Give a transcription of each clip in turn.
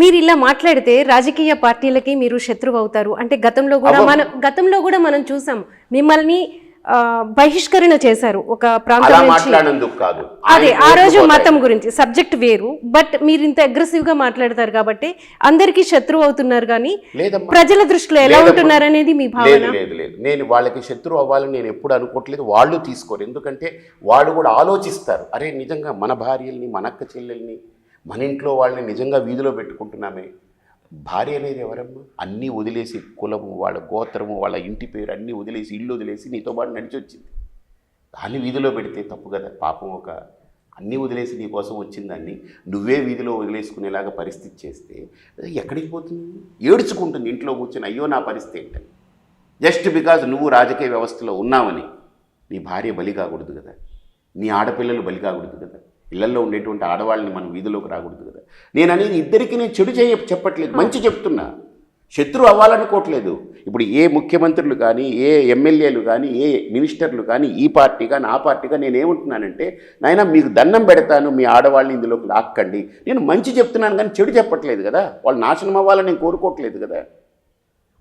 మీరు ఇలా మాట్లాడితే రాజకీయ పార్టీలకి మీరు శత్రువు అవుతారు అంటే గతంలో కూడా మనం చూసాం మిమ్మల్ని బహిష్కరణ చేశారు ఒక ప్రాంతం నుంచి. అదే ఆ రోజు మతం గురించి సబ్జెక్ట్ వేరు, బట్ మీరు ఇంత అగ్రెసివ్ గా మాట్లాడతారు కాబట్టి అందరికీ శత్రువు అవుతున్నారు. కానీ ప్రజల దృష్టిలో ఎలా ఉంటున్నారు అనేది మీ భావన? లేదు, నేను వాళ్ళకి శత్రువు అవ్వాలని నేను ఎప్పుడు అనుకోవట్లేదు. వాళ్ళు తీసుకోరు, ఎందుకంటే వాళ్ళు కూడా ఆలోచిస్తారు. అరే నిజంగా మన భార్యల్ని, మన అక్క చెల్లెల్ని, మన ఇంట్లో వాళ్ళని నిజంగా వీధిలో పెట్టుకుంటున్నామే. భార్య అనేది ఎవరమ్మా? అన్నీ వదిలేసి, కులము, వాళ్ళ గోత్రము, వాళ్ళ ఇంటి పేరు అన్నీ వదిలేసి, ఇల్లు వదిలేసి నీతో పాటు నడిచి వచ్చింది. దాన్ని వీధిలో పెడితే తప్పు కదా. పాపం అన్నీ వదిలేసి నీ కోసం వచ్చిందాన్ని నువ్వే వీధిలో వదిలేసుకునేలాగా పరిస్థితి చేస్తే ఎక్కడికి పోతుంది? ఏడ్చుకుంటుంది ఇంట్లో కూర్చొని, అయ్యో నా పరిస్థితి ఏంటని. జస్ట్ బికాజ్ నువ్వు రాజకీయ వ్యవస్థలో ఉన్నావని నీ భార్య బలి కాకూడదు కదా, నీ ఆడపిల్లలు బలి కాకూడదు కదా, ఇళ్లలో ఉండేటువంటి ఆడవాళ్ళని మనం వీధిలోకి రాకూడదు కదా. నేను అనేది ఇద్దరికి నేను చెడు చెప్పట్లేదు, మంచి చెప్తున్నా. శత్రువు అవ్వాలనుకోవట్లేదు. ఇప్పుడు ఏ ముఖ్యమంత్రులు కానీ, ఏ ఎమ్మెల్యేలు కానీ, ఏ మినిస్టర్లు కానీ, ఈ పార్టీ కానీ ఆ పార్టీగా నేనేమంటున్నానంటే, నాయన మీకు దండం పెడతాను, మీ ఆడవాళ్ళని ఇందులోకి లాక్కండి. నేను మంచి చెప్తున్నాను కానీ చెడు చెప్పట్లేదు కదా. వాళ్ళు నాశనం అవ్వాలని నేను కోరుకోవట్లేదు కదా.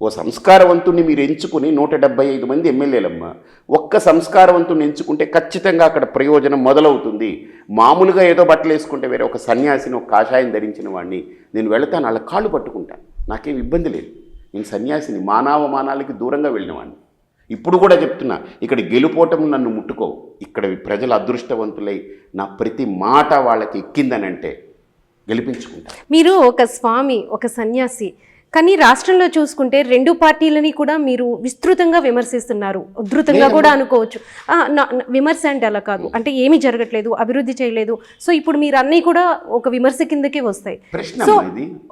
ఓ సంస్కారవంతుణ్ణి మీరు ఎంచుకుని 175 మంది ఎమ్మెల్యేలమ్మ, ఒక్క సంస్కారవంతుణ్ణి ఎంచుకుంటే ఖచ్చితంగా అక్కడ ప్రయోజనం మొదలవుతుంది. మామూలుగా ఏదో బట్టలు వేసుకుంటే వేరే ఒక సన్యాసిని, ఒక కాషాయం ధరించిన వాడిని నేను వెళతాను, వాళ్ళ కాళ్ళు పట్టుకుంటాను, నాకేం ఇబ్బంది లేదు. నేను సన్యాసిని, మానవమానాలకి దూరంగా వెళ్ళినవాడిని. ఇప్పుడు కూడా చెప్తున్నా, ఇక్కడ గెలుపోవటం నన్ను ముట్టుకోవు. ఇక్కడ ప్రజలు అదృష్టవంతులై నా ప్రతి మాట వాళ్ళకి ఎక్కిందనంటే గెలిపించుకుంటా. మీరు ఒక స్వామి, ఒక సన్యాసి, కానీ రాష్ట్రంలో చూసుకుంటే రెండు పార్టీలని కూడా మీరు విస్తృతంగా విమర్శిస్తున్నారు, ఉధృతంగా కూడా అనుకోవచ్చు. విమర్శ అంటే అలా కాదు, అంటే ఏమీ జరగట్లేదు, అభివృద్ధి చేయలేదు. సో ఇప్పుడు మీరు అన్నీ కూడా ఒక విమర్శ కిందకే వస్తాయి. సో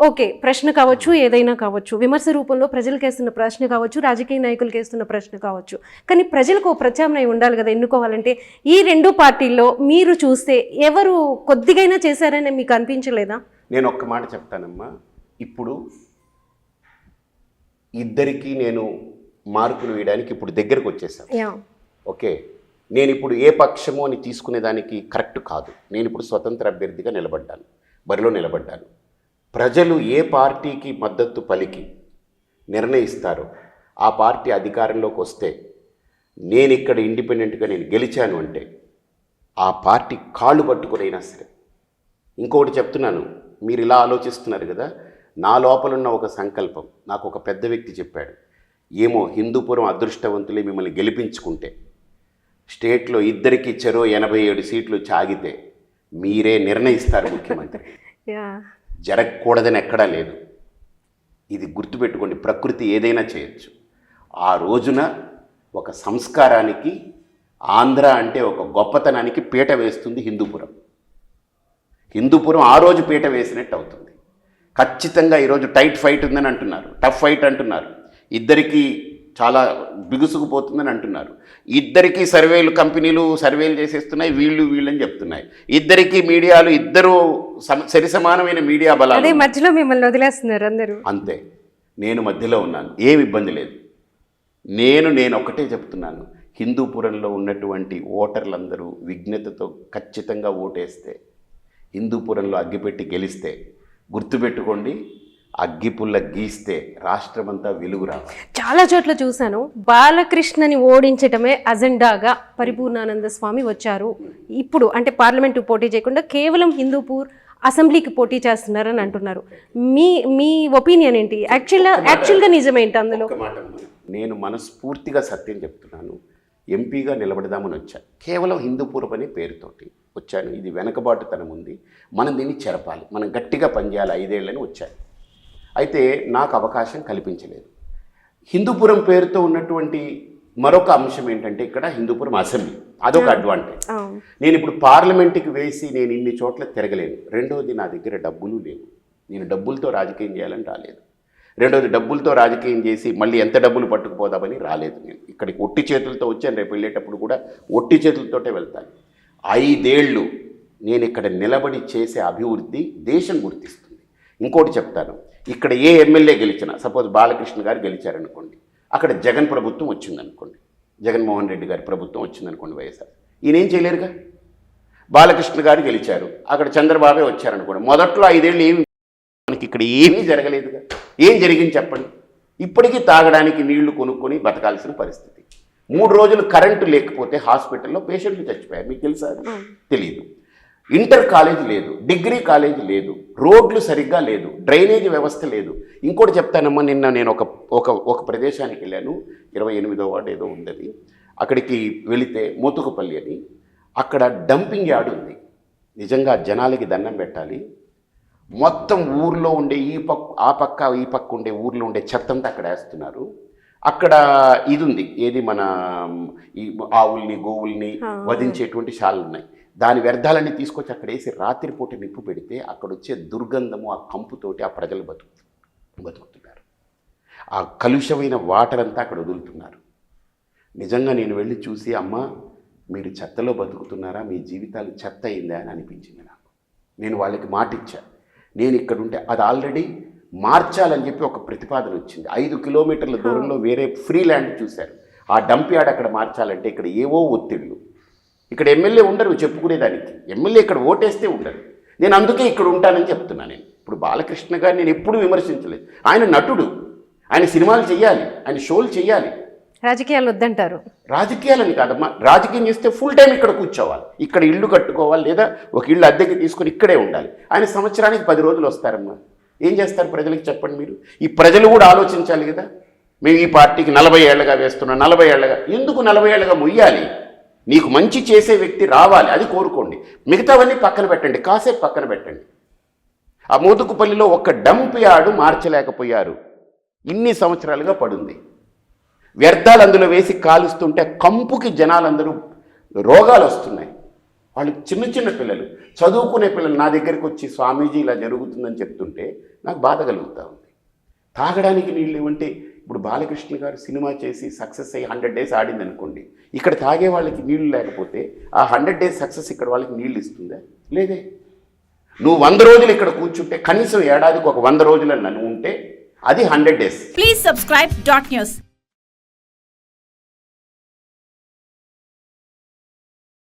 ఓకే, ప్రశ్న కావచ్చు, ఏదైనా కావచ్చు, విమర్శ రూపంలో ప్రజలకు వేస్తున్న ప్రశ్న కావచ్చు, రాజకీయ నాయకులకు వేస్తున్న ప్రశ్న కావచ్చు. కానీ ప్రజలకు ప్రత్యామ్నాయం ఉండాలి కదా ఎన్నుకోవాలంటే. ఈ రెండు పార్టీల్లో మీరు చూస్తే ఎవరు కొద్దిగైనా చేశారని మీకు అనిపించలేదా? నేను ఒక్క మాట చెప్తానమ్మా. ఇప్పుడు ఇద్దరికీ నేను మార్కులు వేయడానికి ఇప్పుడు దగ్గరకు వచ్చేసాను. ఓకే, నేను ఇప్పుడు ఏ పక్షమో అని తీసుకునేదానికి కరెక్ట్ కాదు. నేను ఇప్పుడు స్వతంత్ర అభ్యర్థిగా నిలబడ్డాను, బరిలో నిలబడ్డాను. ప్రజలు ఏ పార్టీకి మద్దతు పలికి నిర్ణయిస్తారో ఆ పార్టీ అధికారంలోకి వస్తే, నేను ఇక్కడ ఇండిపెండెంట్గా నేను గెలిచాను అంటే ఆ పార్టీ కాళ్ళు పట్టుకునైనా సరే. ఇంకొకటి చెప్తున్నాను, మీరు ఇలా ఆలోచిస్తున్నారు కదా, నా లోపలున్న ఒక సంకల్పం నాకు ఒక పెద్ద వ్యక్తి చెప్పాడు. ఏమో హిందూపురం అదృష్టవంతులే మిమ్మల్ని గెలిపించుకుంటే స్టేట్లో ఇద్దరికి చెరో 87 సీట్లు చాగితే మీరే నిర్ణయిస్తారు ముఖ్యమంత్రి. జరగకూడదని ఎక్కడా లేదు. ఇది గుర్తుపెట్టుకోండి, ప్రకృతి ఏదైనా చేయొచ్చు. ఆ రోజున ఒక సంస్కారానికి, ఆంధ్ర అంటే ఒక గొప్పతనానికి పీట వేస్తుంది హిందూపురం. హిందూపురం ఆ రోజు పీట వేసినట్టు అవుతుంది. ఖచ్చితంగా ఈరోజు టైట్ ఫైట్ ఉందని అంటున్నారు, టఫ్ ఫైట్ అంటున్నారు, ఇద్దరికి చాలా బిగుసుకుపోతుందని అంటున్నారు. ఇద్దరికి కంపెనీలు సర్వేలు చేసేస్తున్నాయి, వీళ్ళని చెప్తున్నాయి. ఇద్దరికి మీడియాలు, ఇద్దరు సరి సమానమైన మీడియా బలాలు. మధ్యలో మిమ్మల్ని వదిలేస్తున్నారు అందరూ. అంతే, నేను మధ్యలో ఉన్నాను, ఏమి ఇబ్బంది లేదు. నేను ఒకటే చెప్తున్నాను, హిందూపురంలో ఉన్నటువంటి ఓటర్లందరూ విజ్ఞతతో ఖచ్చితంగా ఓటేస్తే, హిందూపురంలో అగ్గిపెట్టి గెలిస్తే, గుర్తుపెట్టుకోండి, అగ్గిపుల్ల గీస్తే రాష్ట్రమంతా వెలుగురా. చాలా చోట్ల చూశాను, బాలకృష్ణని ఓడించటమే అజెండాగా పరిపూర్ణానంద స్వామి వచ్చారు. ఇప్పుడు అంటే పార్లమెంటు పోటీ చేయకుండా కేవలం హిందూపూర్ అసెంబ్లీకి పోటీ చేస్తున్నారని అంటున్నారు. మీ ఒపీనియన్ ఏంటి? యాక్చువల్గా నిజమేంటి అందులో? నేను మనస్ఫూర్తిగా సత్యం చెప్తున్నాను. ఎంపీగా నిలబడదామని వచ్చాను, కేవలం హిందూపురం అనే పేరుతోటి వచ్చాను. ఇది వెనకబాటుతనం ఉంది, మనం దీన్ని చెరపాలి, మనం గట్టిగా పనిచేయాలి, 5 ఏళ్ళని వచ్చాను. అయితే నాకు అవకాశం కల్పించలేదు. హిందూపురం పేరుతో ఉన్నటువంటి మరొక అంశం ఏంటంటే, ఇక్కడ హిందూపురం అసెంబ్లీ, అదొక అడ్వాంటేజ్. నేను ఇప్పుడు పార్లమెంట్కి వేసి నేను ఇన్ని చోట్ల తిరగలేను. రెండోది, నా దగ్గర డబ్బులు లేవు. నేను డబ్బులతో రాజకీయం చేయాలని రాలేదు. రెండోది, డబ్బులతో రాజకీయం చేసి మళ్ళీ ఎంత డబ్బులు పట్టుకుపోదామని రాలేదు. నేను ఇక్కడికి ఒట్టి చేతులతో వచ్చాను, రేపు వెళ్ళేటప్పుడు కూడా ఒట్టి చేతులతోటే వెళ్తాను. 5 ఏళ్ళు నేను ఇక్కడ నిలబడి చేసే అభివృద్ధి దేశం గుర్తిస్తుంది. ఇంకోటి చెప్తాను, ఇక్కడ ఏ ఎమ్మెల్యే గెలిచినా, సపోజ్ బాలకృష్ణ గారు గెలిచారనుకోండి, అక్కడ జగన్ ప్రభుత్వం వచ్చిందనుకోండి, జగన్మోహన్ రెడ్డి గారి ప్రభుత్వం వచ్చిందనుకోండి, వైఎస్ఆర్, ఈయనేం చేయలేరుగా. బాలకృష్ణ గారు గెలిచారు, అక్కడ చంద్రబాబే వచ్చారనుకోండి, మొదట్లో 5 ఏళ్ళు ఏమి మనకి ఇక్కడ ఏమీ జరగలేదుగా. ఏం జరిగింది చెప్పండి. ఇప్పటికీ తాగడానికి నీళ్లు కొనుక్కొని బతకాల్సిన పరిస్థితి. 3 రోజులు కరెంటు లేకపోతే హాస్పిటల్లో పేషెంట్లు చచ్చిపోయారు. మీకు తెలుసా? తెలియదు. ఇంటర్ కాలేజ్ లేదు, డిగ్రీ కాలేజ్ లేదు, రోడ్లు సరిగ్గా లేదు, డ్రైనేజీ వ్యవస్థ లేదు. ఇంకోటి చెప్తానమ్మా, నిన్న నేను ఒక ప్రదేశానికి వెళ్ళాను, 28వ వార్డు ఏదో ఉంది. అక్కడికి వెళితే మోతుకుపల్లి అని, అక్కడ డంపింగ్ యార్డ్ ఉంది. నిజంగా జనాలకి దండం పెట్టాలి. మొత్తం ఊర్లో ఉండే ఈ పక్క ఉండే ఊర్లో ఉండే చెత్తంతా అక్కడ వేస్తున్నారు. అక్కడ ఇది ఉంది, ఏది మన ఈ ఆవుల్ని గోవుల్ని వధించేటువంటి శాలలు ఉన్నాయి. దాని వ్యర్థాలన్నీ తీసుకొచ్చి అక్కడ వేసి రాత్రిపూట నిప్పు పెడితే అక్కడ వచ్చే దుర్గంధము, ఆ కంపుతోటి ఆ ప్రజలు బతుకుతున్నారు. ఆ కలుషమైన వాటర్ అంతా అక్కడ వదులుతున్నారు. నిజంగా నేను వెళ్ళి చూసి, అమ్మ మీరు చెత్తలో బతుకుతున్నారా, మీ జీవితాలు చెత్త అయిందా అని అనిపించింది నాకు. నేను వాళ్ళకి మాట ఇచ్చా, నేను ఇక్కడ ఉంటే అది ఆల్రెడీ మార్చాలని చెప్పి ఒక ప్రతిపాదన వచ్చింది. 5 కిలోమీటర్ల దూరంలో వేరే ఫ్రీ ల్యాండ్ చూశారు. ఆ డంప్ యార్డ్ అక్కడ మార్చాలంటే ఇక్కడ ఏవో ఒత్తిళ్ళు. ఇక్కడ ఎమ్మెల్యే ఉండరు చెప్పుకునేదానికి. ఎమ్మెల్యే ఇక్కడ ఓటేస్తే ఉండరు. నేను అందుకే ఇక్కడ ఉంటానని చెప్తున్నాను. నేను ఇప్పుడు బాలకృష్ణ గారిని నేను ఎప్పుడూ విమర్శించలేదు. ఆయన నటుడు, ఆయన సినిమాలు చేయాలి, ఆయన షోలు చేయాలి. రాజకీయాలు వద్దంటారు. రాజకీయాలని కాదమ్మా, రాజకీయం చేస్తే ఫుల్ టైం ఇక్కడ కూర్చోవాలి, ఇక్కడ ఇల్లు కట్టుకోవాలి, లేదా ఒక ఇల్లు అద్దెకి తీసుకొని ఇక్కడే ఉండాలి. ఆయన సంవత్సరానికి 10 రోజులు వస్తారమ్మా. ఏం చేస్తారు ప్రజలకు చెప్పండి మీరు? ఈ ప్రజలు కూడా ఆలోచించాలి కదా. మేము ఈ పార్టీకి 40 ఏళ్ళగా వేస్తున్నాం, 40 ఏళ్ళగా. ఎందుకు 40 ఏళ్ళగా మొయ్యాలి? నీకు మంచి చేసే వ్యక్తి రావాలి, అది కోరుకోండి. మిగతావన్నీ పక్కన పెట్టండి, కాసేపు పక్కన పెట్టండి. ఆ మోతుకుపల్లిలో ఒక డంప్ యార్డు మార్చలేకపోయారు. ఇన్ని సంవత్సరాలుగా పడుంది. వ్యర్థాలు అందులో వేసి కాలుస్తుంటే కంపుకి జనాలందరూ రోగాలు వస్తున్నాయి. వాళ్ళు చిన్న పిల్లలు, చదువుకునే పిల్లలు నా దగ్గరికి వచ్చి స్వామీజీ ఇలా జరుగుతుందని చెప్తుంటే నాకు బాధ కలుగుతూ ఉంది. తాగడానికి నీళ్ళు ఇవ్వంటే, ఇప్పుడు బాలకృష్ణ గారు సినిమా చేసి సక్సెస్ అయ్యి 100 days ఆడింది అనుకోండి, ఇక్కడ తాగే వాళ్ళకి నీళ్లు లేకపోతే ఆ 100 days సక్సెస్ ఇక్కడ వాళ్ళకి నీళ్ళు ఇస్తుందా? లేదే. నువ్వు 100 రోజులు ఇక్కడ కూర్చుంటే, కనీసం ఏడాదికి ఒక 100 రోజులు నన్ను ఉంటే అది 100 days. Please subscribe .news.